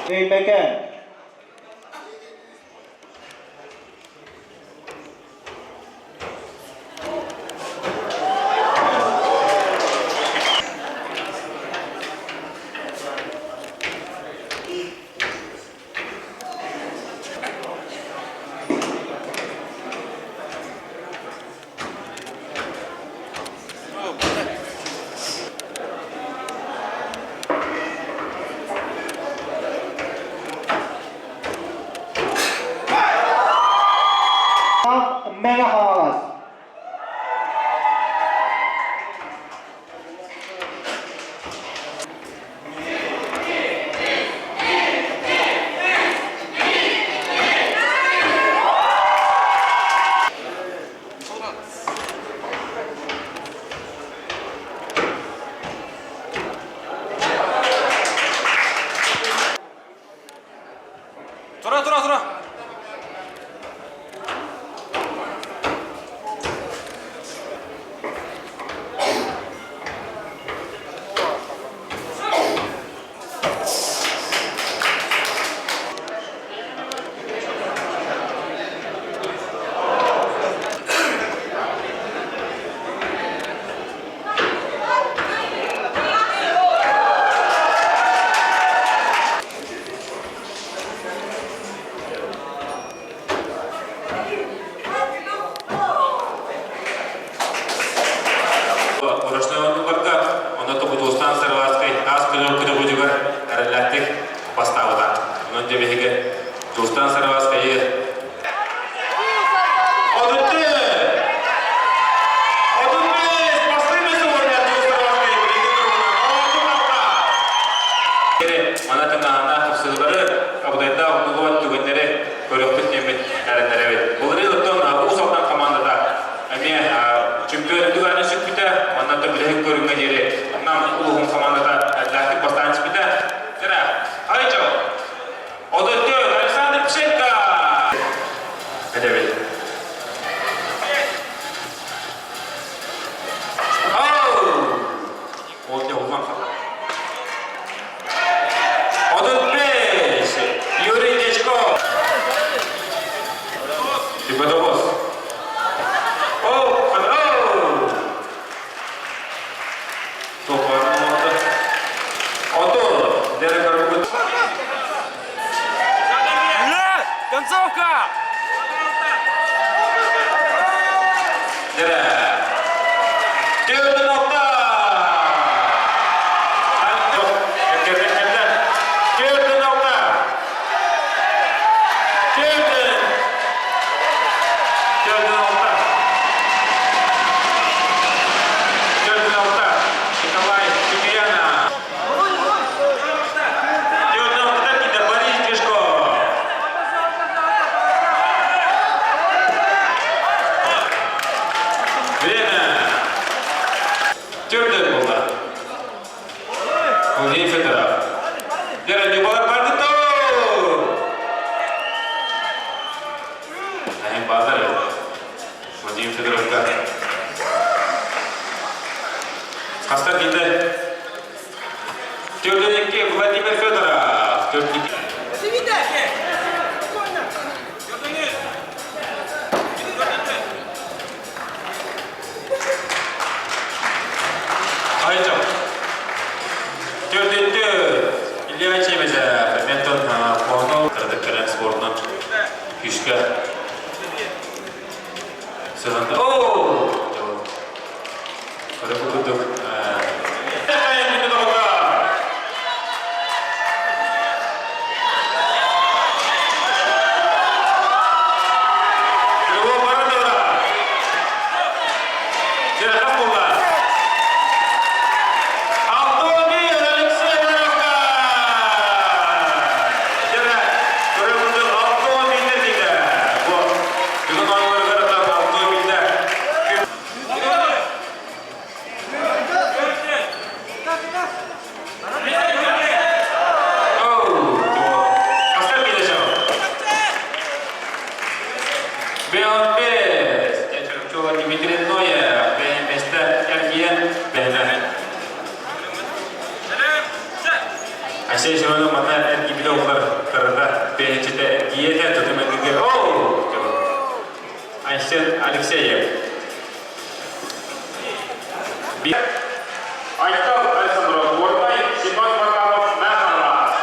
Beypeken. Megahouse. 돌아. Концовка! Хастар келді. Төрденекке Владимир Федоров. Айчам. Төрденде Илья Чемезов. Ментон Қорнау. Тәрдіккерен спортынан күшкі. Сығанды. Көріп күдік. Aşağı şöyle mana ergi bile olar karada beğencide diyete tutum edildi. Oh! Aşağı Alexeyev. Bir Aytal Alexandrov Bornay, Simon Bakalov, Merhaba.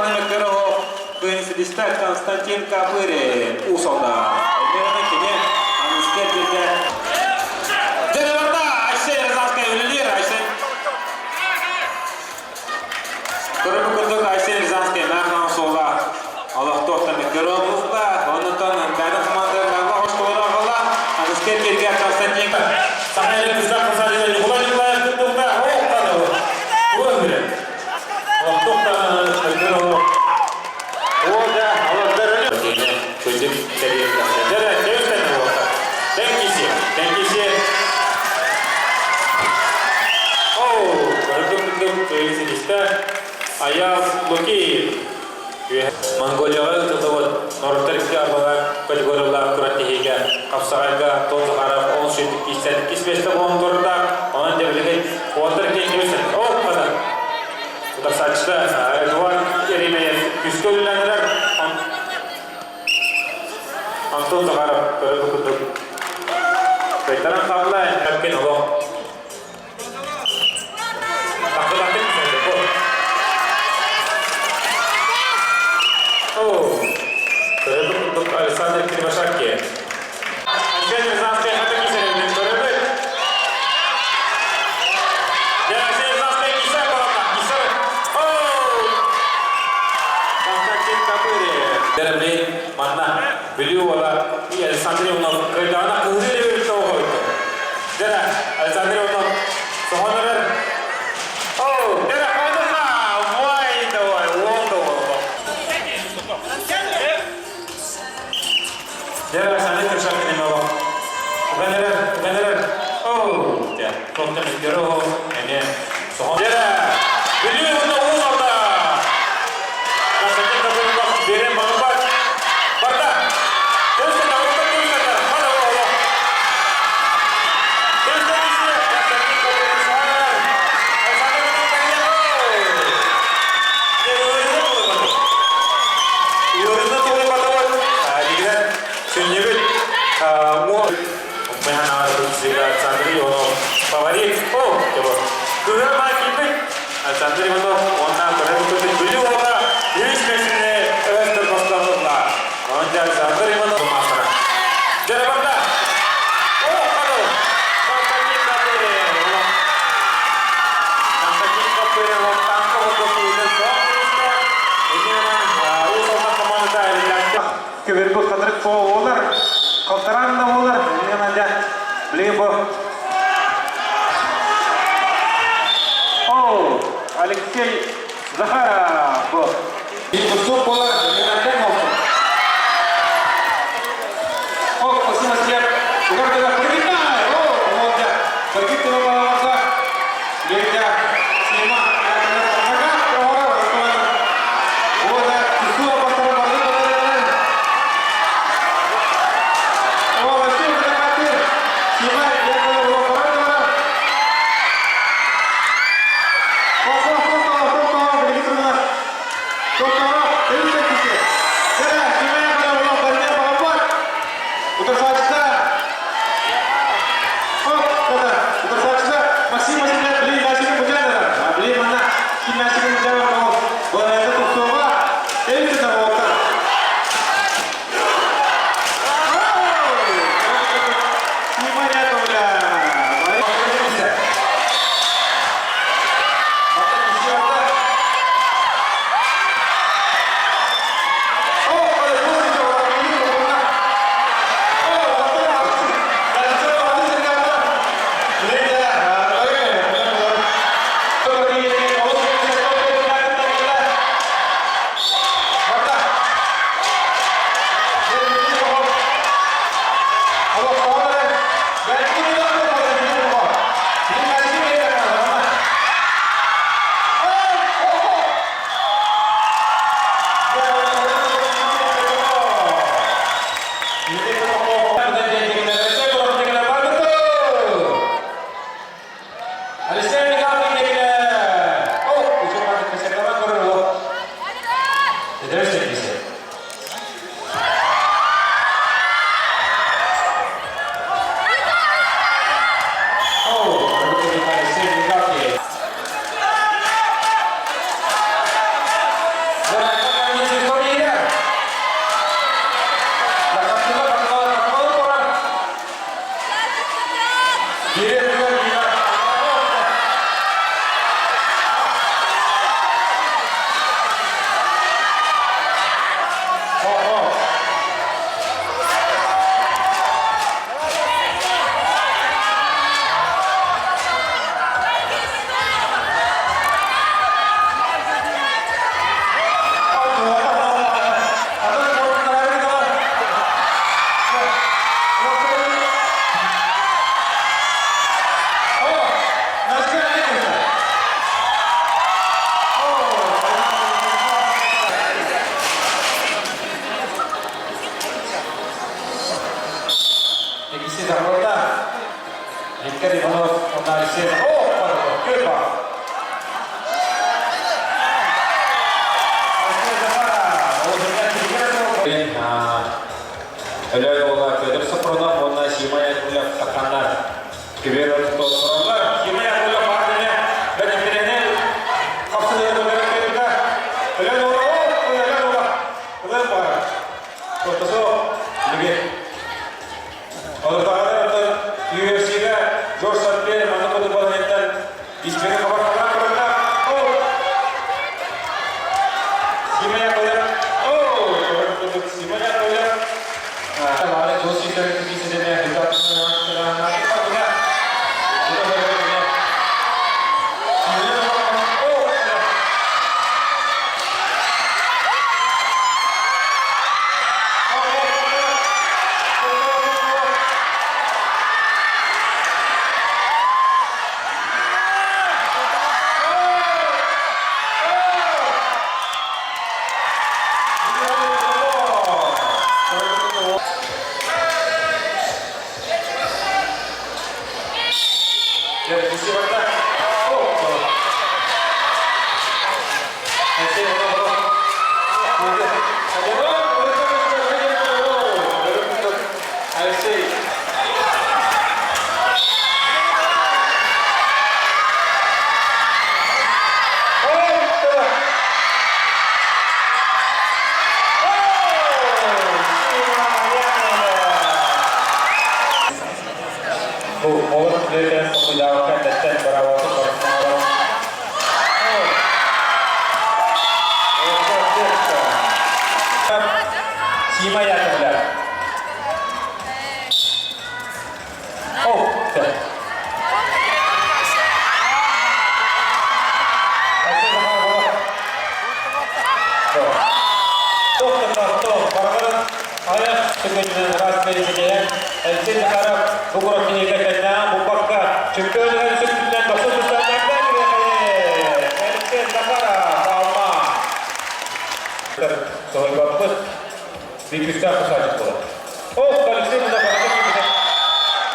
номер первого Константин Константин Капырин. Усолда. Мирный кене. Анскеттерде. Дереварда. Айшен Рязанская Юлилир. Айшен. Көріп күндік Айшен Рязанская Мәрхан солда. Аллах тоқтан микро бұлда. Онытан бәрі командаларға хош болар ағала. Анскеттерге Константин. Сахнелік біздер қызадыйын. Құлай Николаев күндікті. Оқтады. Өңірі. Аллах тоқтан микро. Ода. Аллах дәрілі. Көздік кәдерді. Дәрі. Кеустәні болса. Тәңкесі. Көріп күндік өйісіністі. Аяз Лукиев. Монголияға ұтылды Нордтарикке арбаға категориялар күрәттігеге қапсағайға тоңғы қарап 10-15 болын тұрында оның дәбіліген қуаттар кеңдеусін. Қада. Бұтар сатышта Эдуард Еремеев күскі өліләнілер Антонды қарап көріп күндік. Бәйтаран қағылай әпкен ұлы. Александр Кривошапки. Айшен Рязанская хата кисеревден көрілді. Айшен Рязанская кисер болатта. Кисер. Константин Капырин. Дәрімлей манна білеу ола. Александровна қайдағына қылғылы өрітті оғырды. Дәрі Александровна соғанырыр. Дәрі қайдырна. Вай, давай, оңды оғырды. Дәрі Александр Кривошапки немева. Уғанырыр. Дәрі. Тоқты мүзгері оғы. Дәрі. Білеу оғырды оғыз алда. Константин Капырин бақып берем бағып бар. Барда. Көзді дауырды көзді. Қада оғы. Көзді кесіне. Константин Капырин соғанырыр. Александр Кривошапки. Өрінді толы бады. Өрінді толы бады бады. Дегіден сөннебіт. Механа арбызыға Александр Иванов. Фаворит. Көрі ма кейбіт. Александр Иванов. Онна көрі көтін білі оға. Үйіс мәсіне өстір бастағылға. Онда Александр Иванов. Мастыра. Дәрі барда. Қады. Константин Капырин. Константин Капырин. Танқы отосы үйден соң тұрысты. Егемен ұлсалған командада әлі көбергі қадырық олар. Қалтаран да олар. Егемен әлі білген бұл. Алексей Захаров. Выступ олар. Егемен олсын. Спасибо, Слеп. Угардыға құрбиттай. Олда. Құрбиттыға балаларда. Легде. Сима. Gracias. Öyle olarak Fedor Sopronov, ondan Şimaya Kulak Takanlar. Kübero Tolsoronlar, Şimaya Kulak Partine, benim birine kapsıları olarak verdi. Öyle olarak, öyle olarak. Ortası, lige. Ortada UFC'de George St. Pierre, Manapadu Balanet'ten İsmini kabartmadan kırıldı. Şimaya Kulak, Şimaya Kulak. हमारे दोस्त की तरह किसी से मैं हिसाब से चलाना पड़ेगा Şimaya Kulak. Диписка посадит было. Алексей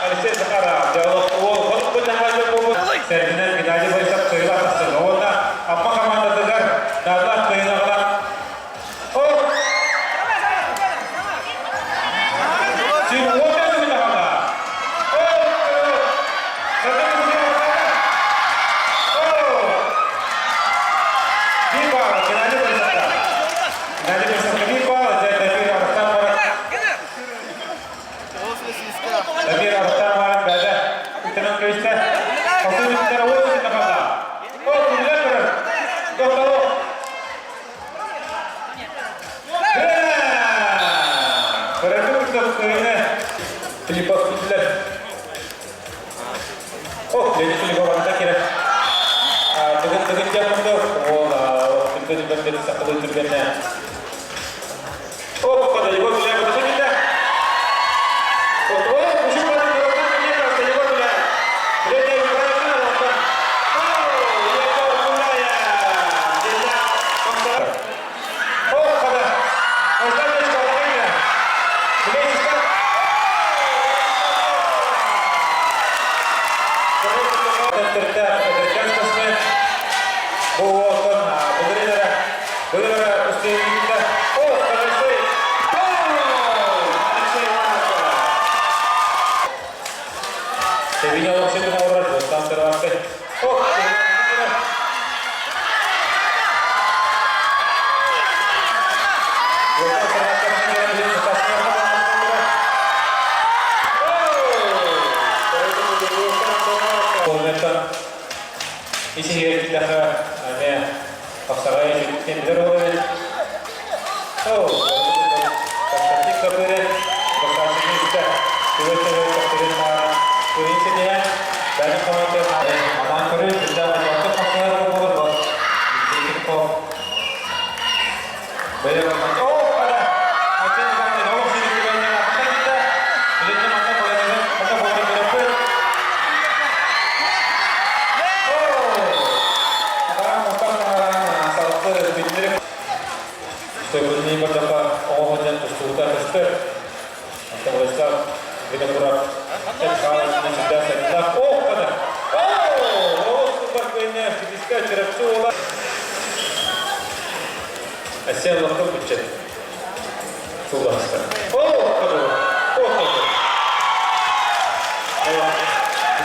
Алексей Захаров, диалог вот будет нормально. Сердинен Геннадий Борисов согласился. Но вот апма команда дагар, надо кыйнагала. Син вот это не надо. Геннадий Борисов. Геннадий Борисов Dabir Artan var bende. Ülkenin köyüste. Altın ülkeler o yüzden kafada. Güzel kırır. Doktor o. Kırıcı uçta köyüne. Filipos bittiler. Dedi Filipos varında kere. Tıgın yapımda. Ola. Ülkenin benderi sakılı türbenine. Kadar yıkı güzel kırıcı gitti. Isi kita hanya paksakan tender oleh. Kasih kepada bekasi kita. Dua-dua kepada mana? Kuncinya banyak komentar. Aman kerja kita waktu paksakan berbuat. Jadi kok banyak komentar. Ada. Macam mana? Orang sini kita apa kita? Jadi macam boleh berapa? Ini berdapat orang yang bersudah besar atau besar dengan berat sekali ini sudah sedang ada super Ишка Черепцова. Асен Лохов бюджет. Суласка. О, хорошо.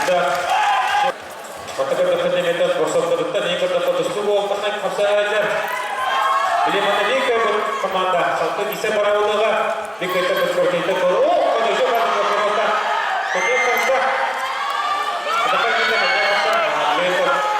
Да. Вот это доходение до способности, не когда фотостудия, пахнет посадя. Или маленькая команда, салты не собрала, двигается по спортивному кору. О, конечно, важно просто. Конечно, это как не так, лето, короче.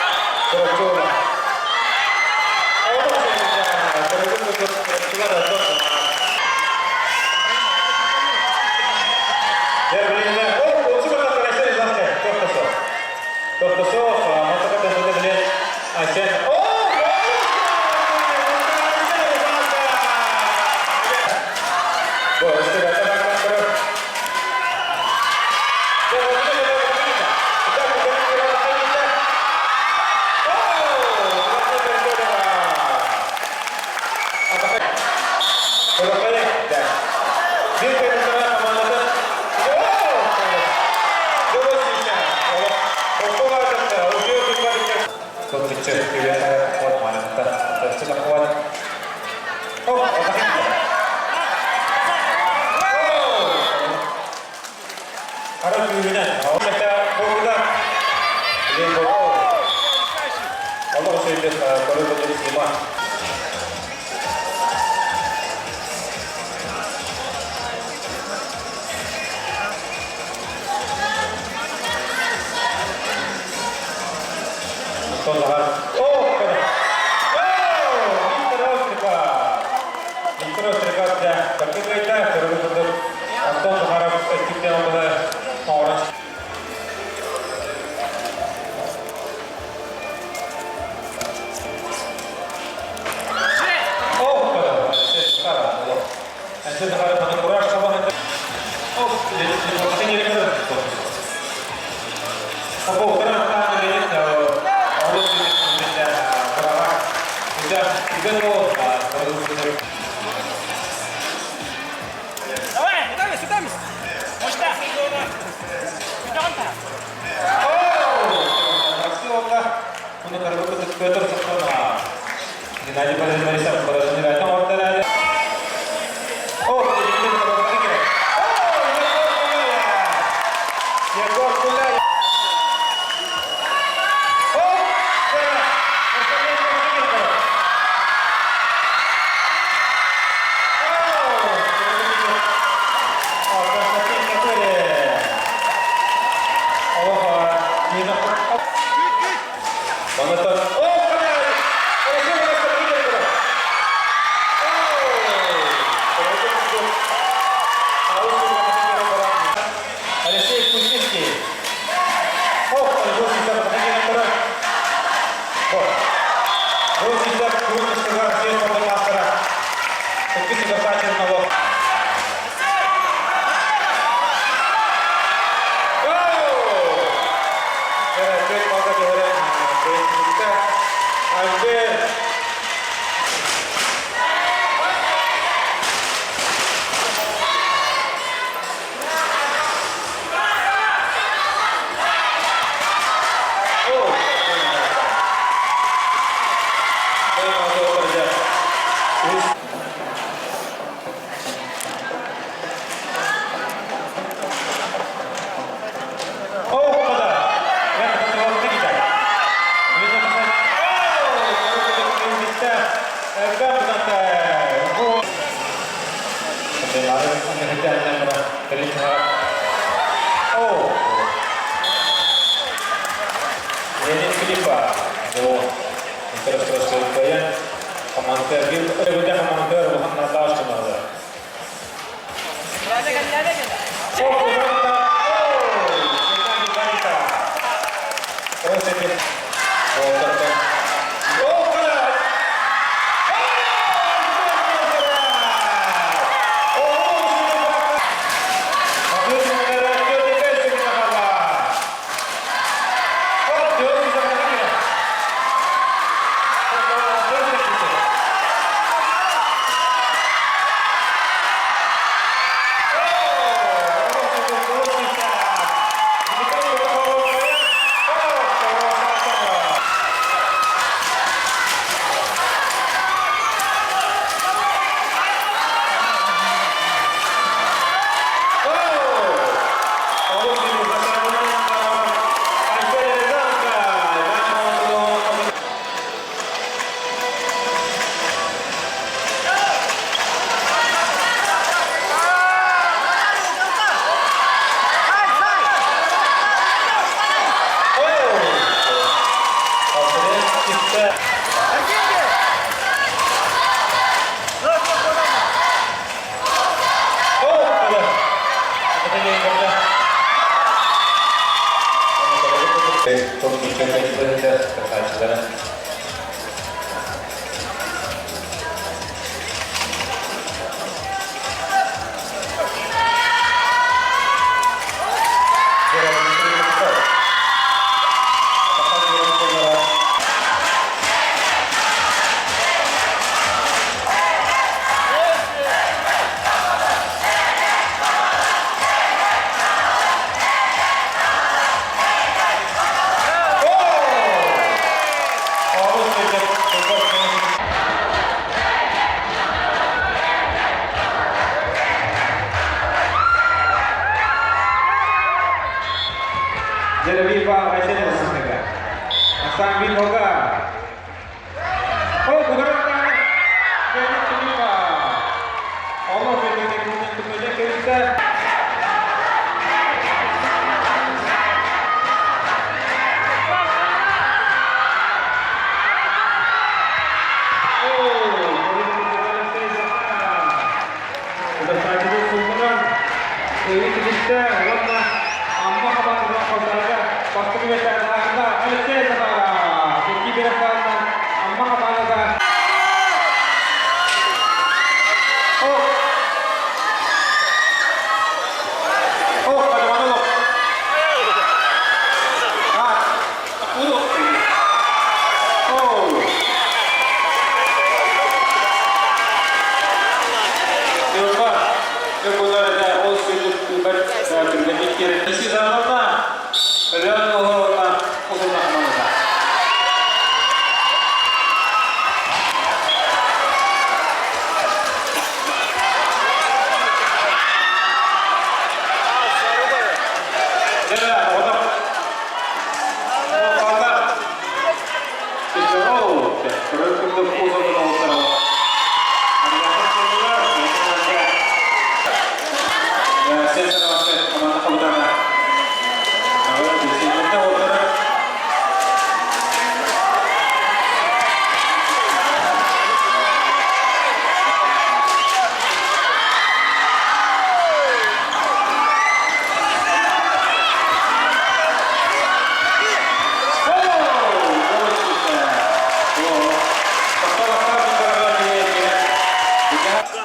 İşte. Çok mükemmelliklerinde karşılanan Jeremy Pak ऐसे नहीं बस सकता आसान भी होगा ओ कुदरत का Jeremy Pak Allah berkata kita ini kita warna amma kabar berapa waktu kita ada alce negara jadi berapa amma kabar ada oh ada mana lo Isi zamanla real olarak uzunlaşmamıza. Jadi orang orang itu terus untuk uzun orang.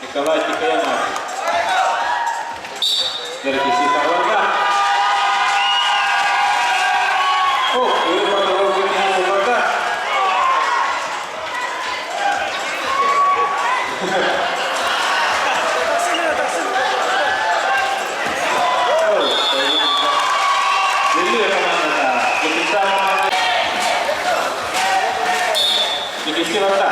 Николай Тихоянов dari sisi Tarwanda. Oh, ini baru begini Tarwanda. Jadi apa namanya? Kita divisi mana?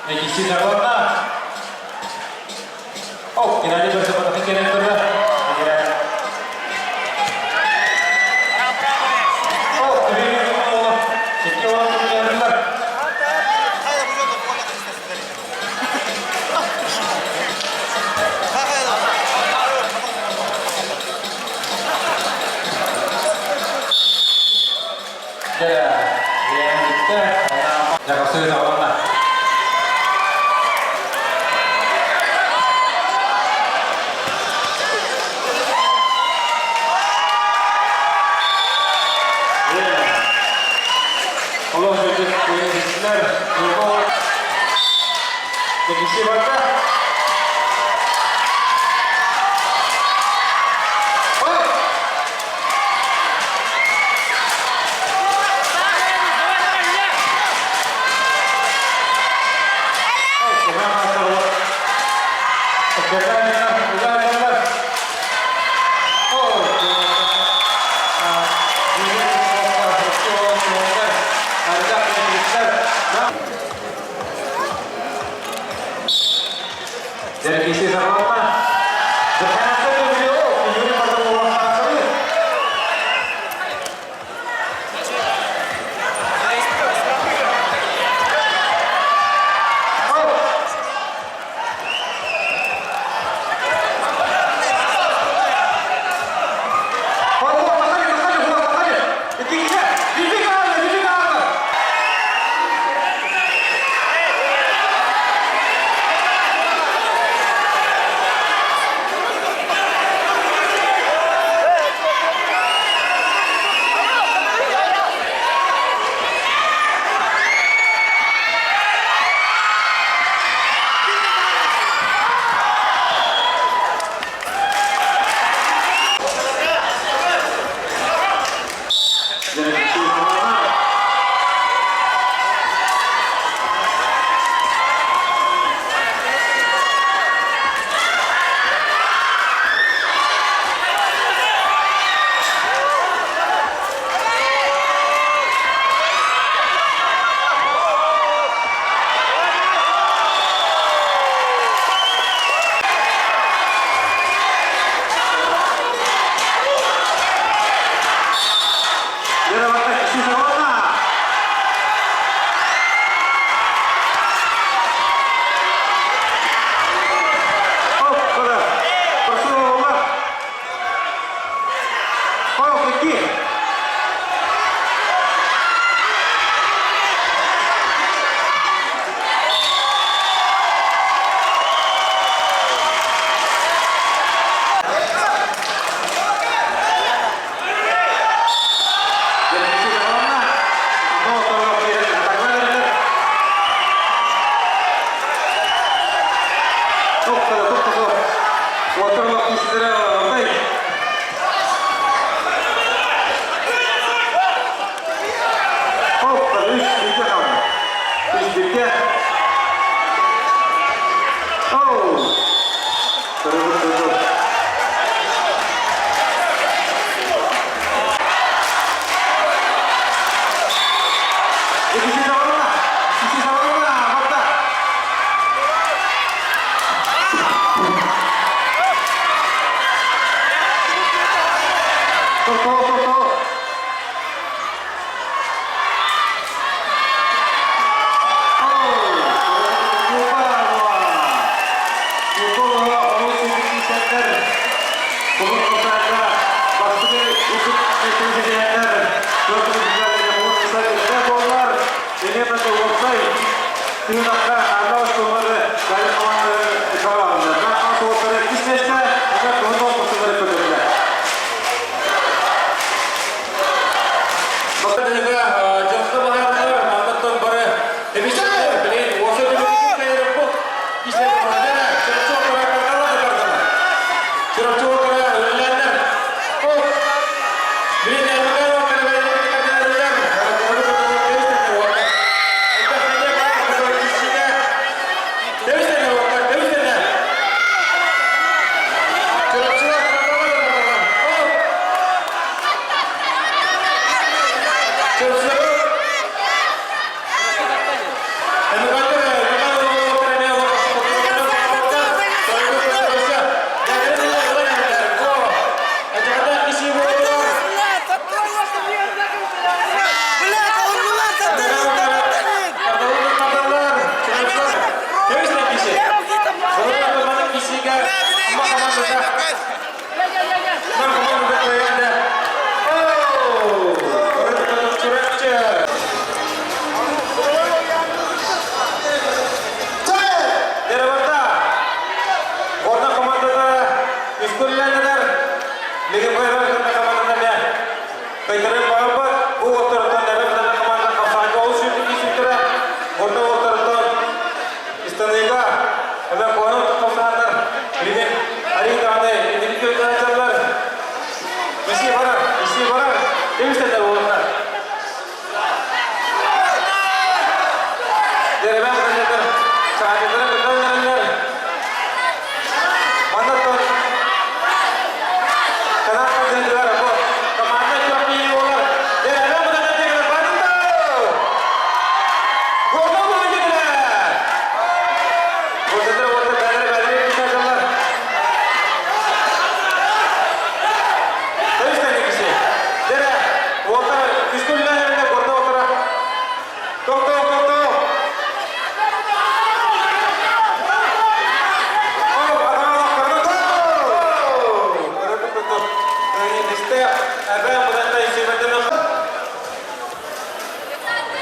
Isi Tarwanda. Oh, kira-kira bersama pikiran benar. Oh, ini sekian orang punya benar. Ya, yang kita jangan sulit Tarwanda. Allah berkata punya Islam, Ibu, Divisi mana? Ancak yöneticiler dari kisi sama Berhasil video ini pada uang kali.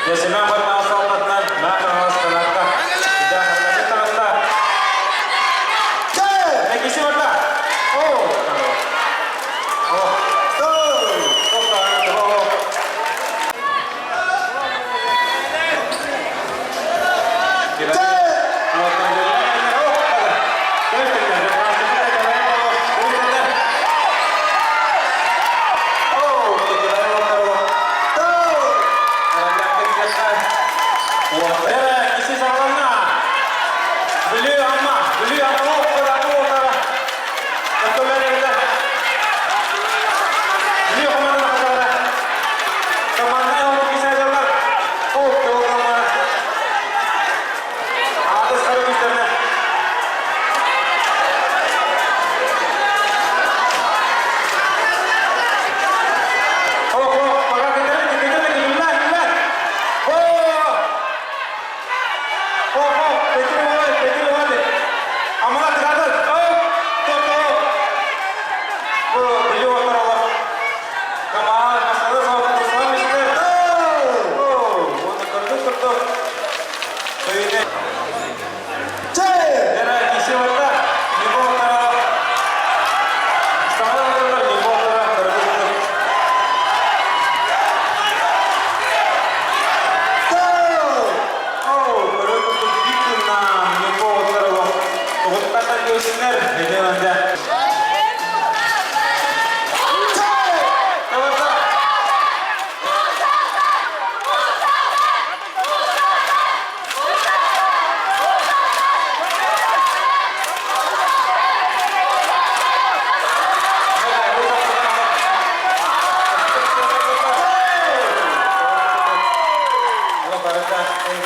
Yaşanan batman saltatlar, mağazalar sanatlar. Bir daha bir tarafta. Ne kişi var da? Oh! Oh! Çok da oh! Para en